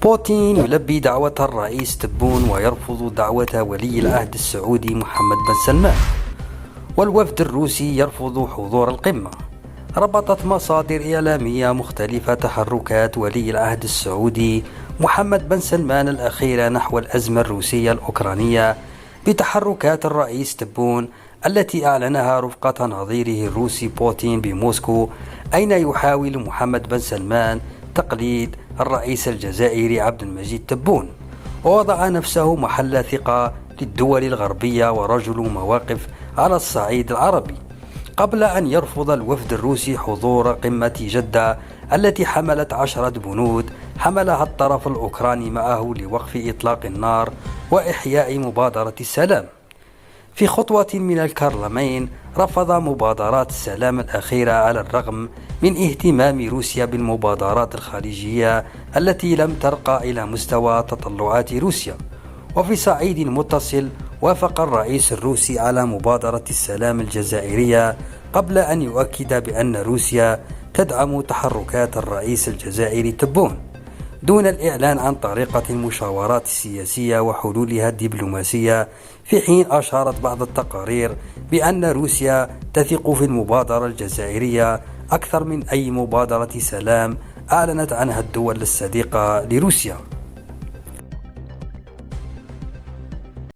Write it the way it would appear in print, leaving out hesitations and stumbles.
بوتين يلبي دعوة الرئيس تبون ويرفض دعوة ولي العهد السعودي محمد بن سلمان، والوفد الروسي يرفض حضور القمة. ربطت مصادر إعلامية مختلفة تحركات ولي العهد السعودي محمد بن سلمان الأخيرة نحو الأزمة الروسية الأوكرانية بتحركات الرئيس تبون التي أعلنها رفقة نظيره الروسي بوتين بموسكو، أين يحاول محمد بن سلمان تقليد الرئيس الجزائري عبد المجيد تبون، ووضع نفسه محل ثقة للدول الغربية ورجل مواقف على الصعيد العربي، قبل أن يرفض الوفد الروسي حضور قمة جدة التي حملت 10 بنود حملها الطرف الأوكراني معه لوقف إطلاق النار وإحياء مبادرة السلام. في خطوة من الكرلمين رفض مبادرات السلام الأخيرة على الرغم من اهتمام روسيا بالمبادرات الخارجية التي لم ترقى إلى مستوى تطلعات روسيا. وفي صعيد متصل وافق الرئيس الروسي على مبادرة السلام الجزائرية قبل أن يؤكد بأن روسيا تدعم تحركات الرئيس الجزائري تبون دون الإعلان عن طريقة المشاورات السياسية وحلولها الدبلوماسية، في حين أشارت بعض التقارير بأن روسيا تثق في المبادرة الجزائرية أكثر من أي مبادرة سلام أعلنت عنها الدول الصديقة لروسيا.